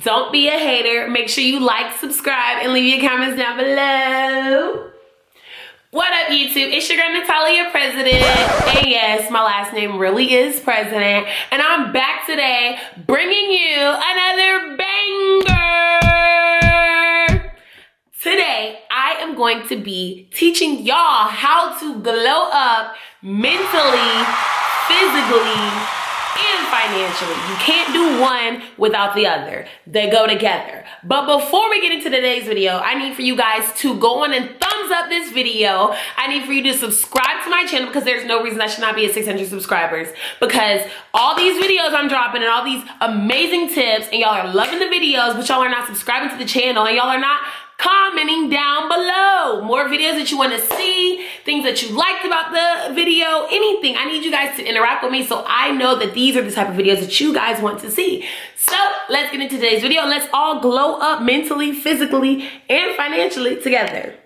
Don't be a hater. Make sure you like, subscribe, and leave your comments down below. What up, YouTube? It's your girl Natalia President. And yes, my last name really is President. And I'm back today bringing you another banger. Today, I am going to be teaching y'all how to glow up mentally, physically, and financially. You can't do one without the other. They go together. But before we get into today's video, I need for you guys to go on and thumbs up this video. I need for you to subscribe to my channel because there's no reason I should not be at 600 subscribers, because all these videos I'm dropping and all these amazing tips, and y'all are loving the videos, but y'all are not subscribing to the channel, and y'all are not commenting down below more videos that you want to see, things that you liked about the video, anything. I need you guys to interact with me so I know that these are the type of videos that you guys want to see. So let's get into today's video and let's all glow up mentally, physically, and financially together.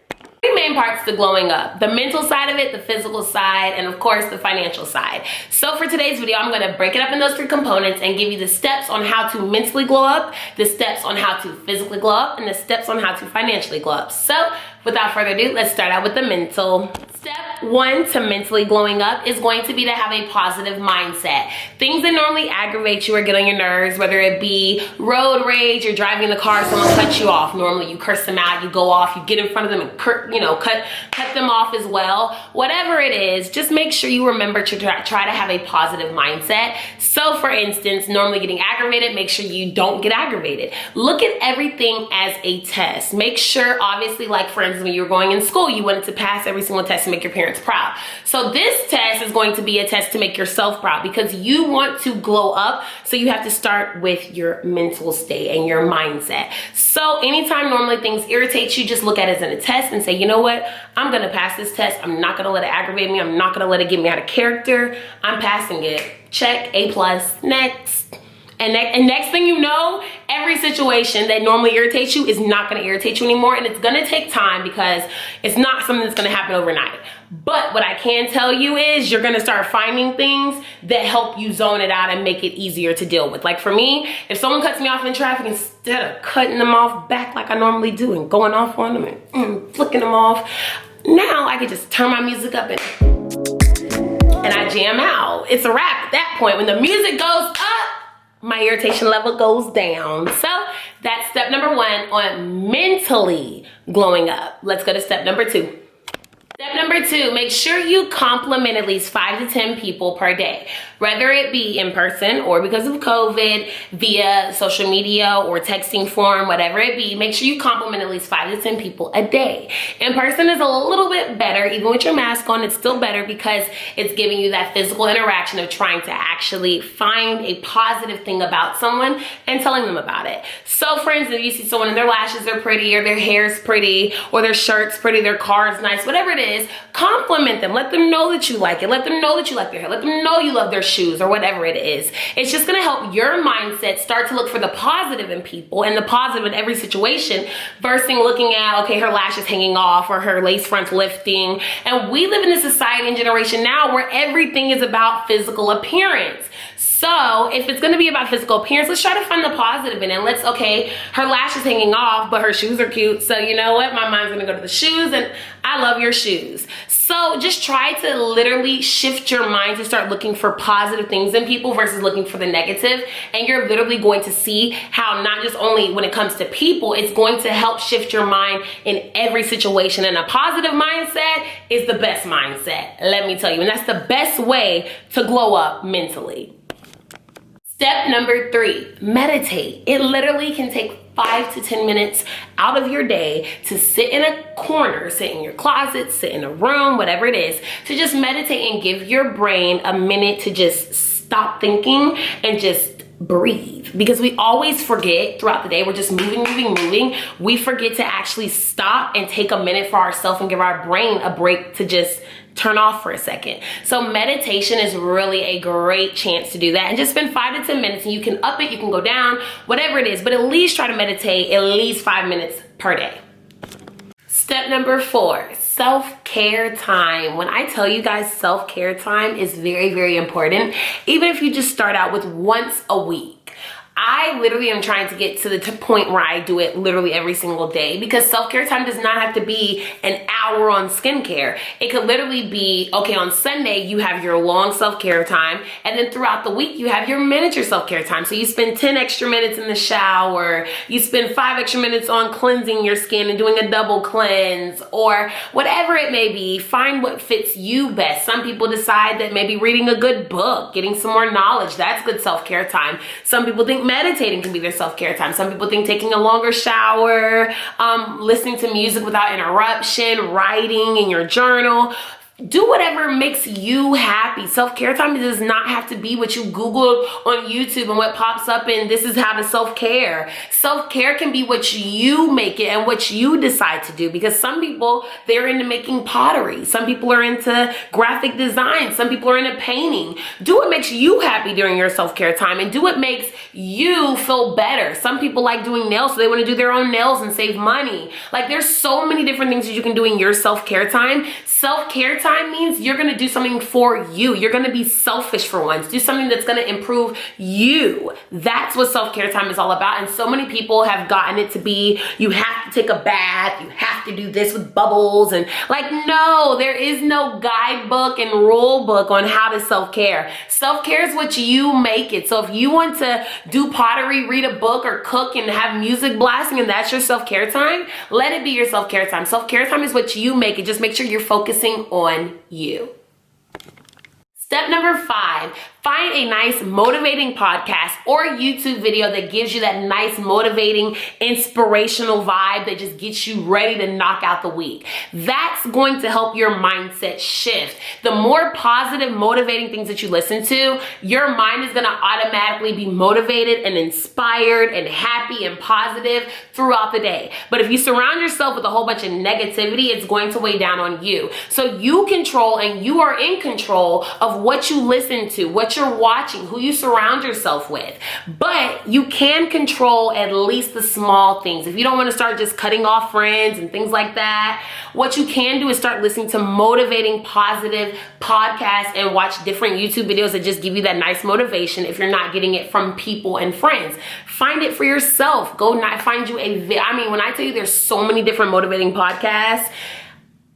Three main parts to glowing up: the mental side of it, the physical side, and of course the financial side. So for today's video, I'm going to break it up in those three components and give you the steps on how to mentally glow up, the steps on how to physically glow up, and the steps on how to financially glow up. So without further ado, let's start out with the mental. Step one to mentally glowing up is going to be to have a positive mindset. Things that normally aggravate you or get on your nerves, whether it be road rage, you're driving in the car, someone cuts you off. Normally you curse them out, you go off, you get in front of them and cut them off as well. Whatever it is, just make sure you remember to try to have a positive mindset. So for instance, normally getting aggravated, make sure you don't get aggravated. Look at everything as a test. Make sure, obviously, like for instance, when you were going in school, you wanted to pass every single test to make your parents proud. So this test is going to be a test to make yourself proud, because you want to glow up. So you have to start with your mental state and your mindset. So anytime normally things irritate you, just look at it as a test and say, you know what? I'm going to pass this test. I'm not going to let it aggravate me. I'm not going to let it get me out of character. I'm passing it. Check, A+, next. And next thing you know, every situation that normally irritates you is not going to irritate you anymore. And it's going to take time, because it's not something that's going to happen overnight. But what I can tell you is you're going to start finding things that help you zone it out and make it easier to deal with. Like for me, if someone cuts me off in traffic, instead of cutting them off back like I normally do and going off on them and flicking them off, now I can just turn my music up and I jam out. It's a wrap at that point. When the music goes up, my irritation level goes down. So that's step number one on mentally glowing up. Let's go to step number two. Step number two, make sure you compliment at least 5 to 10 people per day, whether it be in person or because of COVID, via social media or texting form, whatever it be. Make sure you compliment at least 5 to 10 people a day. In person is a little bit better. Even with your mask on, it's still better, because it's giving you that physical interaction of trying to actually find a positive thing about someone and telling them about it. So for instance, if you see someone and their lashes are pretty, or their hair's pretty, or their shirt's pretty, their car's nice, whatever it is, compliment them. Let them know that you like it. Let them know that you like their hair. Let them know you love their shoes, or whatever it is. It's just going to help your mindset start to look for the positive in people and the positive in every situation, versus looking at, okay, her lashes hanging off or her lace fronts lifting. And we live in a society and generation now where everything is about physical appearance. So if it's going to be about physical appearance, let's try to find the positive in it. Let's, okay, her lashes hanging off, but her shoes are cute. So you know what? My mind's going to go to the shoes, and I love your shoes. So just try to literally shift your mind to start looking for positive things in people versus looking for the negative. And you're literally going to see how not just only when it comes to people, it's going to help shift your mind in every situation. And a positive mindset is the best mindset, let me tell you. And that's the best way to glow up mentally. Step number three, meditate. It literally can take 5 to 10 minutes out of your day to sit in a corner, sit in your closet, sit in a room, whatever it is, to just meditate and give your brain a minute to just stop thinking and just breathe. Because we always forget throughout the day, we're just moving. We forget to actually stop and take a minute for ourselves and give our brain a break to just turn off for a second. So meditation is really a great chance to do that, and just spend 5 to 10 minutes, and you can up it, you can go down, whatever it is, but at least try to meditate at least 5 minutes per day. Step number 4, self-care time. When I tell you guys, self-care time is very, very important. Even if you just start out with once a week. I literally am trying to get to the point where I do it literally every single day, because self-care time does not have to be an hour on skincare. It could literally be, okay, on Sunday you have your long self-care time, and then throughout the week you have your miniature self-care time. So you spend 10 extra minutes in the shower, you spend 5 extra minutes on cleansing your skin and doing a double cleanse, or whatever it may be. Find what fits you best. Some people decide that maybe reading a good book, getting some more knowledge, that's good self-care time. Some people think meditating can be their self-care time. Some people think taking a longer shower, listening to music without interruption, writing in your journal. Do whatever makes you happy. Self-care time does not have to be what you Google on YouTube and what pops up and this is how to self-care. Self-care can be what you make it and what you decide to do, because some people, they're into making pottery. Some people are into graphic design. Some people are into painting. Do what makes you happy during your self-care time, and do what makes you feel better. Some people like doing nails, so they want to do their own nails and save money. Like, there's so many different things that you can do in your self-care time. Self-care time means you're gonna do something for you. You're gonna be selfish for once. Do something that's gonna improve you. That's what self-care time is all about. And so many people have gotten it to be, you have to take a bath, you have to do this with bubbles, and like, no, there is no guidebook and rule book on how to self-care. Self-care is what you make it. So if you want to do pottery, read a book, or cook and have music blasting, and that's your self-care time, let it be your self-care time. Self-care time is what you make it. Just make sure you're focusing on you. Step number 5, find a nice motivating podcast or YouTube video that gives you that nice motivating inspirational vibe that just gets you ready to knock out the week. That's going to help your mindset shift. The more positive, motivating things that you listen to, your mind is going to automatically be motivated and inspired and happy and positive throughout the day. But if you surround yourself with a whole bunch of negativity, it's going to weigh down on you. So you control, and you are in control of what you listen to, what you're watching, who you surround yourself with. But you can control at least the small things. If you don't want to start just cutting off friends and things like that, what you can do is start listening to motivating, positive podcasts and watch different YouTube videos that just give you that nice motivation if you're not getting it from people and friends. Find it for yourself. Go find you when I tell you there's so many different motivating podcasts,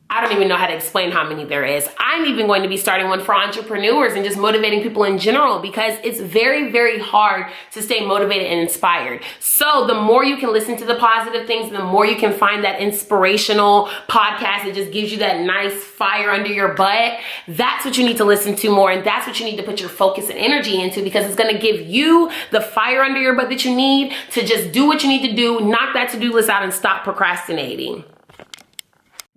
I don't even know how to explain how many there is. I'm even going to be starting one for entrepreneurs and just motivating people in general, because it's very, very hard to stay motivated and inspired. So the more you can listen to the positive things, the more you can find that inspirational podcast that just gives you that nice fire under your butt. That's what you need to listen to more, and that's what you need to put your focus and energy into, because it's going to give you the fire under your butt that you need to just do what you need to do, knock that to-do list out, and stop procrastinating.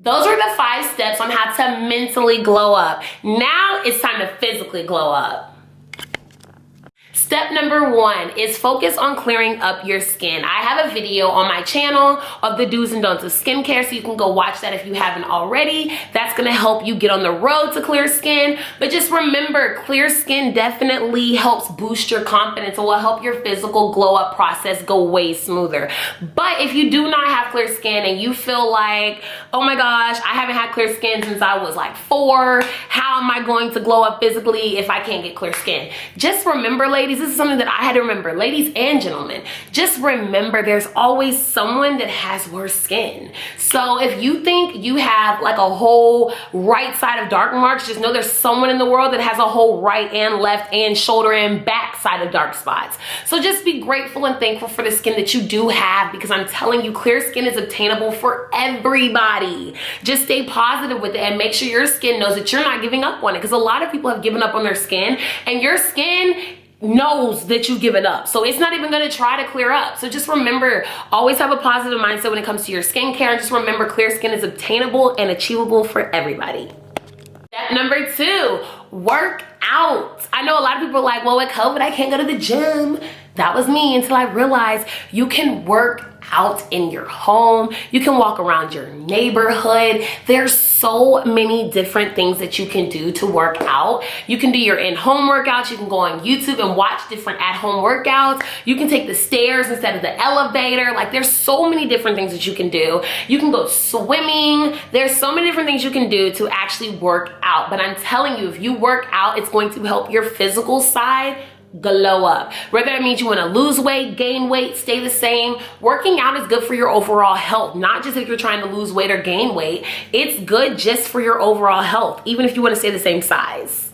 Those are the 5 steps on how to mentally glow up. Now it's time to physically glow up. Step number 1 is focus on clearing up your skin. I have a video on my channel of the do's and don'ts of skincare, so you can go watch that if you haven't already. That's gonna help you get on the road to clear skin. But just remember, clear skin definitely helps boost your confidence. It will help your physical glow up process go way smoother. But if you do not have clear skin and you feel like, oh my gosh, I haven't had clear skin since I was like 4, how am I going to glow up physically if I can't get clear skin? Just remember, ladies, this is something that I had to remember. Ladies and gentlemen, just remember there's always someone that has worse skin. So if you think you have like a whole right side of dark marks, just know there's someone in the world that has a whole right and left and shoulder and back side of dark spots. So just be grateful and thankful for the skin that you do have, because I'm telling you, clear skin is obtainable for everybody. Just stay positive with it and make sure your skin knows that you're not giving up on it, because a lot of people have given up on their skin, and your skin knows that you've given up. So it's not even gonna try to clear up. So just remember, always have a positive mindset when it comes to your skincare, and just remember, clear skin is obtainable and achievable for everybody. Step number 2, work out. I know a lot of people are like, well, with COVID, I can't go to the gym. That was me until I realized you can work out in your home. You can walk around your neighborhood. There's so many different things that you can do to work out. You can do your in-home workouts. You can go on YouTube and watch different at-home workouts. You can take the stairs instead of the elevator. Like, there's so many different things that you can do. You can go swimming. There's so many different things you can do to actually work out. But I'm telling you, if you work out, it's going to help your physical side glow up. Whether that means you want to lose weight, gain weight, stay the same, working out is good for your overall health. Not just if you're trying to lose weight or gain weight. It's good just for your overall health, even if you want to stay the same size.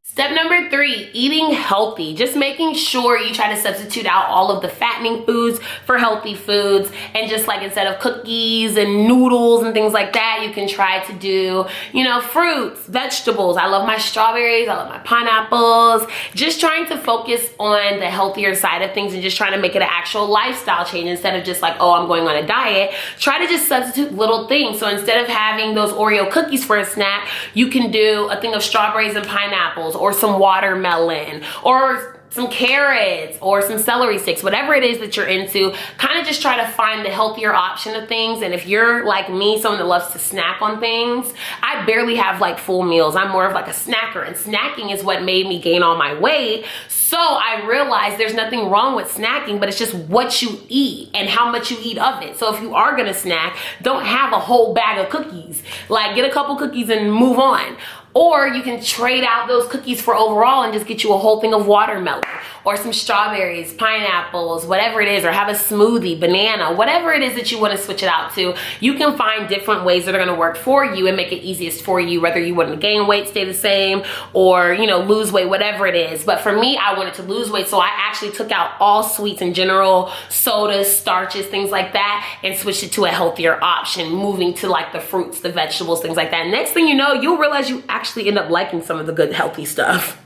Step number 3, eating healthy. Just making sure you try to substitute out all of the fattening foods for healthy foods. And just like instead of cookies and noodles and things like that, you can try to do, you know, fruits, vegetables. I love my strawberries, I love my pineapples. Just trying to focus on the healthier side of things and just trying to make it an actual lifestyle change instead of just like, oh, I'm going on a diet. Try to just substitute little things. So instead of having those Oreo cookies for a snack, you can do a thing of strawberries and pineapples, or some watermelon, or some carrots, or some celery sticks, whatever it is that you're into. Kind of just try to find the healthier option of things. And if you're like me, someone that loves to snack on things, I barely have like full meals. I'm more of like a snacker, and snacking is what made me gain all my weight. So I realized there's nothing wrong with snacking, but it's just what you eat and how much you eat of it. So if you are gonna snack, don't have a whole bag of cookies. Like, get a couple cookies and move on. Or you can trade out those cookies for overall and just get you a whole thing of watermelon, or some strawberries, pineapples, whatever it is, or have a smoothie, banana, whatever it is that you want to switch it out to. You can find different ways that are going to work for you and make it easiest for you, whether you want to gain weight, stay the same, or, you know, lose weight, whatever it is. But for me, I wanted to lose weight, so I actually took out all sweets in general, sodas, starches, things like that, and switched it to a healthier option, moving to like the fruits, the vegetables, things like that. Next thing you know, you'll realize you actually end up liking some of the good healthy stuff.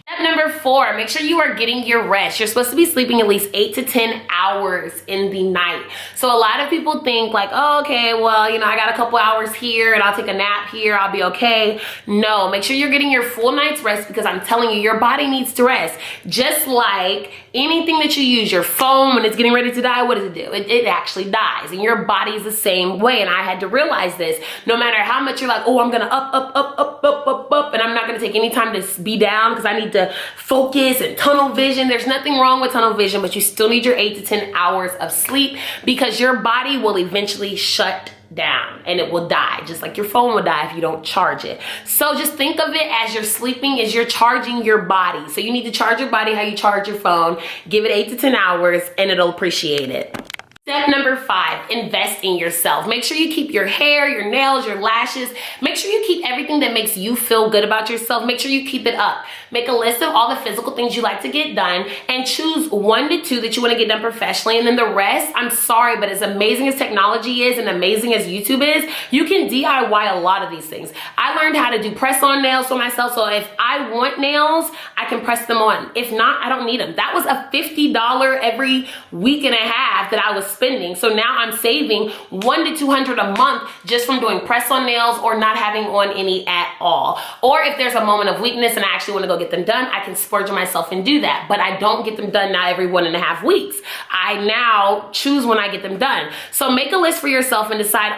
Step number 4, make sure you are getting your rest. You're supposed to be sleeping at least 8 to 10 hours in the night. So a lot of people think like, oh, okay, well, you know, I got a couple hours here and I'll take a nap here, I'll be okay. No, make sure you're getting your full night's rest, because I'm telling you, your body needs to rest. Just like anything that you use, your phone, when it's getting ready to die, what does it do? It actually dies, and your body is the same way. And I had to realize this. No matter how much you're like, oh, I'm gonna up, and I'm not gonna take any time to be down because I need to focus and tunnel vision. There's nothing wrong with tunnel vision, but you still need your 8 to 10 hours of sleep, because your body will eventually shut down and it will die, just like your phone will die if you don't charge it. So just think of it as you're sleeping, as you're charging your body. So you need to charge your body how you charge your phone. Give it 8 to 10 hours and it'll appreciate it. Step number 5, invest in yourself. Make sure you keep your hair, your nails, your lashes. Make sure you keep everything that makes you feel good about yourself. Make sure you keep it up. Make a list of all the physical things you like to get done and choose 1 to 2 that you want to get done professionally. And then the rest, I'm sorry, but as amazing as technology is and amazing as YouTube is, you can DIY a lot of these things. I learned how to do press-on nails for myself. So if I want nails, I can press them on. If not, I don't need them. That was a $50 every week and a half that I was spending. So now I'm saving $100 to $200 a month just from doing press-on nails or not having on any at all. Or if there's a moment of weakness and I actually want to go get them done, I can splurge on myself and do that. But I don't get them done now every 1.5 weeks. I now choose when I get them done. So make a list for yourself and decide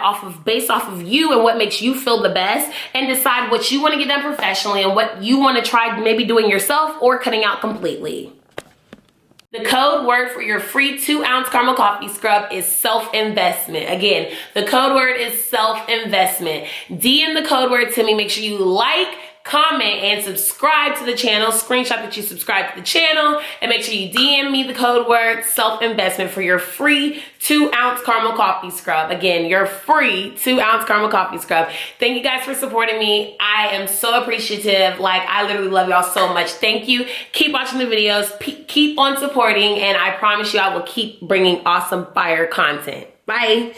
based off of you and what makes you feel the best, and decide what you want to get done professionally and what you want to try maybe doing yourself or cutting out completely. The code word for your free 2-ounce caramel coffee scrub is self-investment. Again, the code word is self-investment. DM the code word to me. Make sure you like, comment, and subscribe to the channel. Screenshot that you subscribe to the channel, and make sure you DM me the code word self-investment for your free 2-ounce caramel coffee scrub. Again, your free 2-ounce caramel coffee scrub. Thank you guys for supporting me. I am so appreciative. Like, I literally love y'all so much. Thank you. Keep watching the videos. Keep on supporting, and I promise you I will keep bringing awesome fire content. Bye.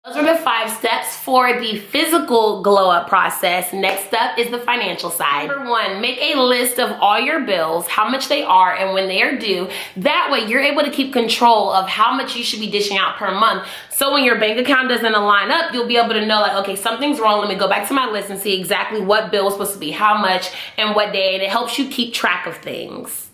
Those are the 5 steps for the physical glow up process. Next up is the financial side. Number 1, make a list of all your bills, how much they are and when they are due. That way you're able to keep control of how much you should be dishing out per month. So when your bank account doesn't align up, you'll be able to know, like, okay, something's wrong. Let me go back to my list and see exactly what bill is supposed to be how much and what day. And it helps you keep track of things.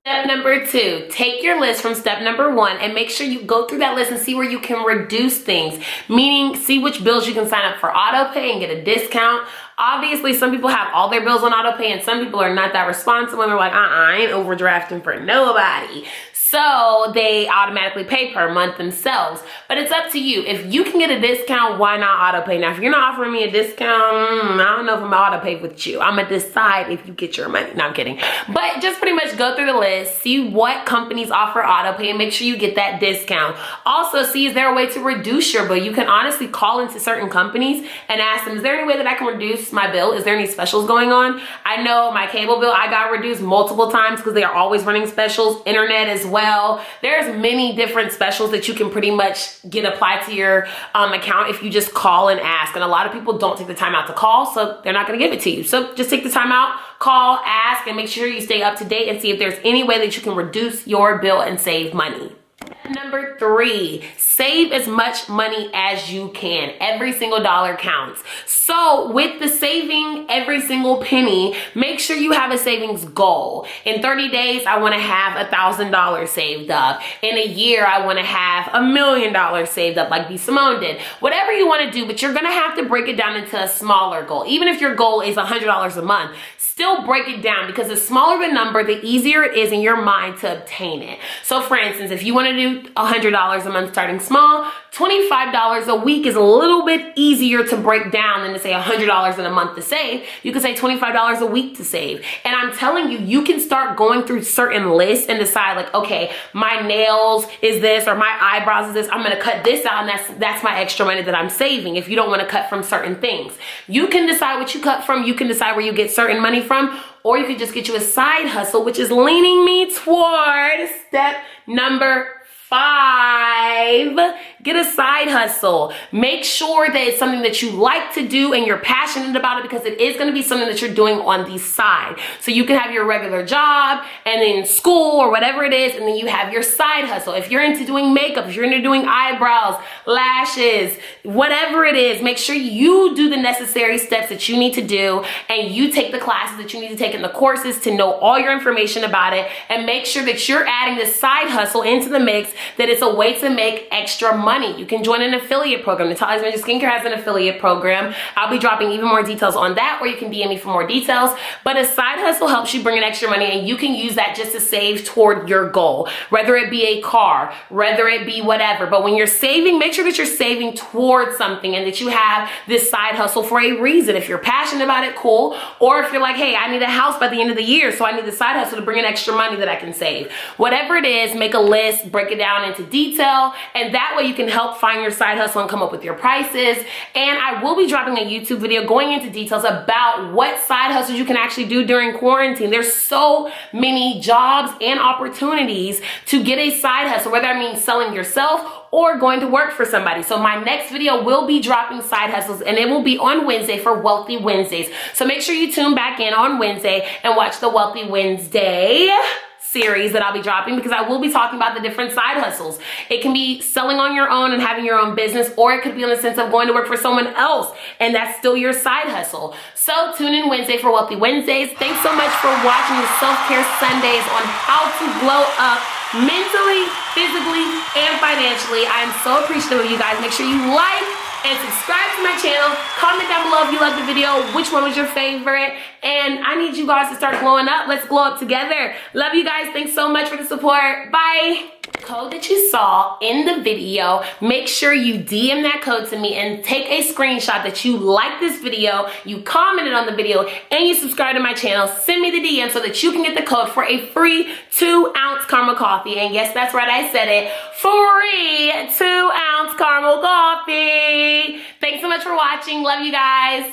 Step number 2, take your list from step number 1 and make sure you go through that list and see where you can reduce things. Meaning, see which bills you can sign up for auto pay and get a discount. Obviously, some people have all their bills on auto pay and some people are not that responsible and they're like, I ain't overdrafting for nobody. so they automatically pay per month themselves. But it's up to you. If you can get a discount, why not auto pay? Now, if you're not offering me a discount, I don't know if I'm gonna auto pay with you. I'm gonna decide if you get your money. No, I'm kidding. But just pretty much go through the list, see what companies offer auto pay, and make sure you get that discount. Also, see, is there a way to reduce your bill? You can honestly call into certain companies and ask them, is there any way that I can reduce my bill? Is there any specials going on? I know my cable bill, I got reduced multiple times because they are always running specials. Internet as well. There's many different specials that you can pretty much get applied to your account if you just call and ask. And a lot of people don't take the time out to call, so they're not gonna give it to you. So just take the time out, call, ask, and make sure you stay up to date and see if there's any way that you can reduce your bill and save money. Number 3, save as much money as you can. Every single dollar counts. So with the saving every single penny, make sure you have a savings goal. In 30 days, I want to have $1,000 saved up. In a year, I want to have $1 million saved up, like B. Simone did. Whatever you want to do, but you're going to have to break it down into a smaller goal. Even if your goal is $100 a month, still break it down, because the smaller the number, the easier it is in your mind to obtain it. So for instance, if you want to do $100 a month starting small, $25 a week is a little bit easier to break down than to say $100 in a month to save. You can say $25 a week to save. And I'm telling you, you can start going through certain lists and decide like, okay, my nails is this, or my eyebrows is this. I'm going to cut this out, and that's my extra money that I'm saving. If you don't want to cut from certain things, you can decide what you cut from. You can decide where you get certain money from, or you could just get you a side hustle, which is leaning me toward step number 5. Get a side hustle. Make sure that it's something that you like to do and you're passionate about it, because it is going to be something that you're doing on the side. So you can have your regular job and then school or whatever it is, and then you have your side hustle. If you're into doing makeup, if you're into doing eyebrows, lashes, whatever it is, make sure you do the necessary steps that you need to do, and you take the classes that you need to take in the courses to know all your information about it, and make sure that you're adding the side hustle into the mix, that it's a way to make extra money. You can join an affiliate program. Natalia's Magic Skincare has an affiliate program. I'll be dropping even more details on that, or you can DM me for more details. But a side hustle helps you bring in extra money, and you can use that just to save toward your goal, whether it be a car, whether it be whatever. But when you're saving, make sure that you're saving towards something and that you have this side hustle for a reason. If you're passionate about it, cool. Or if you're like, hey, I need a house by the end of the year, so I need the side hustle to bring in extra money that I can save. Whatever it is, make a list, break it down into detail, and that way you can help find your side hustle and come up with your prices. And I will be dropping a YouTube video going into details about what side hustles you can actually do during quarantine. There's so many jobs and opportunities to get a side hustle, whether that means selling yourself or going to work for somebody. So my next video will be dropping side hustles, and it will be on Wednesday for Wealthy Wednesdays. So make sure you tune back in on Wednesday and watch the Wealthy Wednesday series that I'll be dropping, because I will be talking about the different side hustles. It can be selling on your own and having your own business, or it could be in the sense of going to work for someone else, and that's still your side hustle. So tune in Wednesday for Wealthy Wednesdays. Thanks so much for watching the Self-Care Sundays on how to glow up mentally, physically, and financially. I am so appreciative of you guys. Make sure you like and subscribe to my channel. Comment down below if you loved the video, which one was your favorite. And I need you guys to start glowing up. Let's glow up together. Love you guys. Thanks so much for the support. Bye. Code that you saw in the video, make sure you DM that code to me and take a screenshot that you like this video, you commented on the video, and you subscribe to my channel. Send me the DM so that you can get the code for a free 2-ounce caramel coffee. And yes, that's right, I said it. Free 2-ounce caramel coffee. Thanks so much for watching. Love you guys.